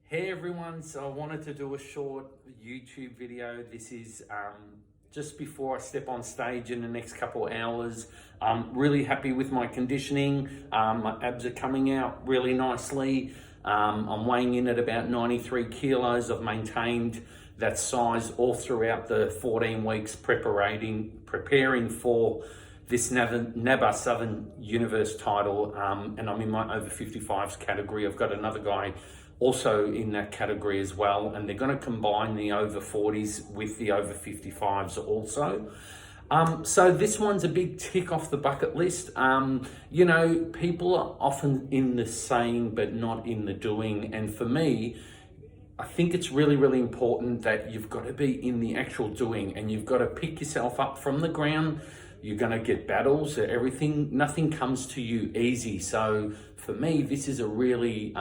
Hey everyone, so I wanted to do a short YouTube video. This is just before I step on stage in the next couple of hours. I'm really happy with my conditioning. My abs are coming out really nicely. I'm weighing in at about 93 kilos. I've maintained that size all throughout the 14 weeks preparing for this NABBA Southern Universe title, and I'm in my over 55s category. I've got another guy also in that category as well, and they're going to combine the over 40s with the over 55s also. So this one's a big tick off the bucket list. You know, people are often in the saying but not in the doing, and for me, I think it's really, really important that you've got to be in the actual doing, and you've got to pick yourself up from the ground. You're going to get battles, nothing comes to you easy. So for me, this is a really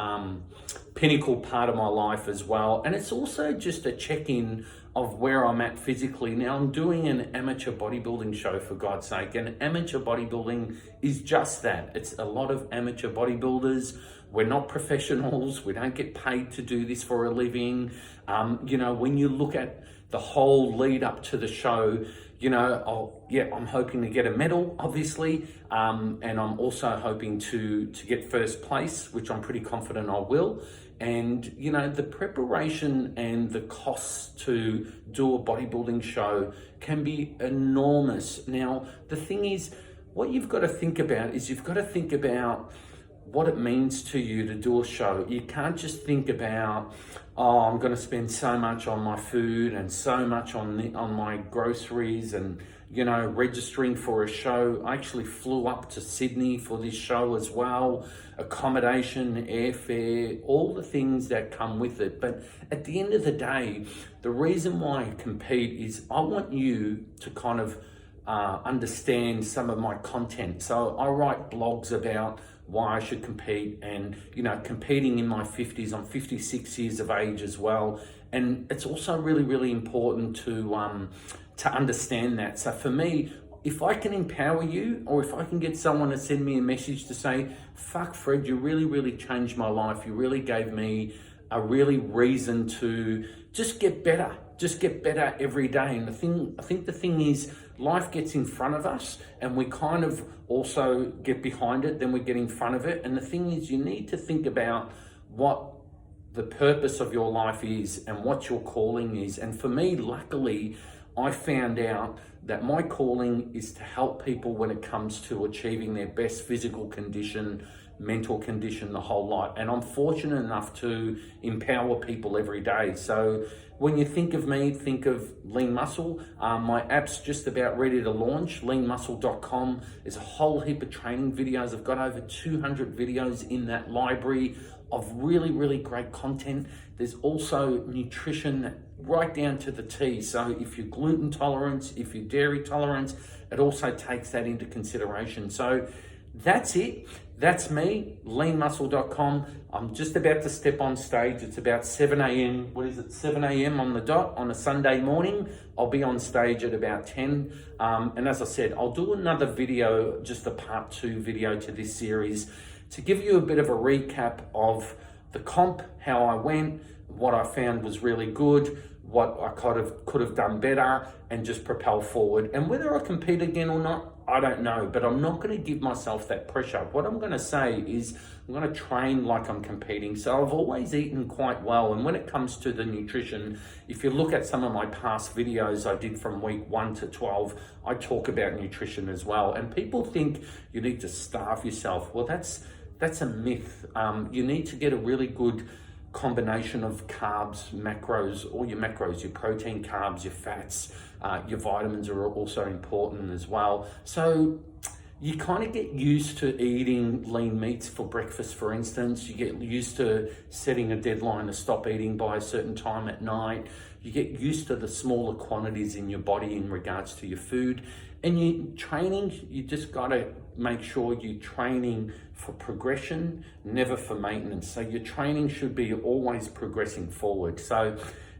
pinnacle part of my life as well. And it's also just a check-in of where I'm at physically. Now, I'm doing an amateur bodybuilding show, for God's sake, and amateur bodybuilding is just that. It's a lot of amateur bodybuilders. We're not professionals. We don't get paid to do this for a living. You know, when you look at the whole lead up to the show, you know, I'm hoping to get a medal, obviously, and I'm also hoping to get first place, which I'm pretty confident I will. And, you know, the preparation and the costs to do a bodybuilding show can be enormous. Now, the thing is, what you've got to think about is you've got to think about what it means to you to do a show. You can't just think about, oh, I'm going to spend so much on my food and so much on my groceries and, you know, registering for a show. I actually flew up to Sydney for this show as well. Accommodation, airfare, all the things that come with it. But at the end of the day, the reason why I compete is I want you to kind of understand some of my content. So I write blogs about why I should compete, and, you know, competing in my 50s, I'm 56 years of age as well. And it's also really, really important to understand that. So for me, if I can empower you, or if I can get someone to send me a message to say, fuck Fred, you really, really changed my life. You really gave me a really reason to just get better every day. And I think the thing is, life gets in front of us and we kind of also get behind it, then we get in front of it. And the thing is, you need to think about what the purpose of your life is and what your calling is. And for me, luckily, I found out that my calling is to help people when it comes to achieving their best physical condition, mental condition, the whole lot. And I'm fortunate enough to empower people every day. So when you think of me, think of Lean Muscle. My app's just about ready to launch, leanmuscle.com. There's a whole heap of training videos. I've got over 200 videos in that library of really, really great content. There's also nutrition right down to the T. So if you're gluten tolerant, if you're dairy tolerant, it also takes that into consideration. So that's it. That's me, leanmuscle.com. I'm just about to step on stage. It's about 7 a.m. 7 a.m. on the dot on a Sunday morning. I'll be on stage at about 10. And as I said, I'll do another video, just a part 2 video to this series, to give you a bit of a recap of the comp, how I went, what I found was really good, what I could have done better, and just propel forward. And whether I compete again or not, I don't know, but I'm not going to give myself that pressure. What I'm going to say is I'm going to train like I'm competing. So I've always eaten quite well. And when it comes to the nutrition, if you look at some of my past videos I did from week 1 to 12, I talk about nutrition as well. And people think you need to starve yourself. Well, that's a myth. You need to get a really good combination of carbs, macros, all your macros, your protein, carbs, your fats, your vitamins are also important as well. So you kind of get used to eating lean meats for breakfast, for instance. You get used to setting a deadline to stop eating by a certain time at night. You get used to the smaller quantities in your body in regards to your food. And you training, you just got to make sure you're training for progression, never for maintenance. So your training should be always progressing forward. So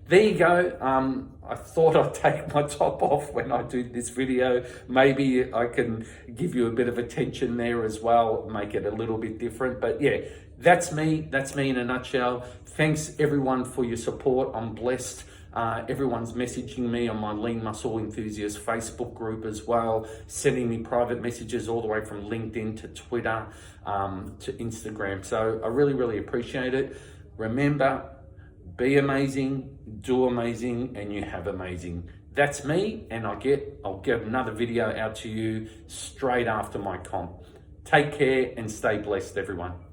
there you go. I thought I'd take my top off when I do this video. Maybe I can give you a bit of attention there as well, make it a little bit different. But yeah, that's me. That's me in a nutshell. Thanks everyone for your support. I'm blessed. Everyone's messaging me on my Lean Muscle Enthusiast Facebook group as well, sending me private messages all the way from LinkedIn to Twitter to Instagram. So I really, really appreciate it. Remember, be amazing, do amazing, and you have amazing. That's me, and I'll get another video out to you straight after my comp. Take care and stay blessed, everyone.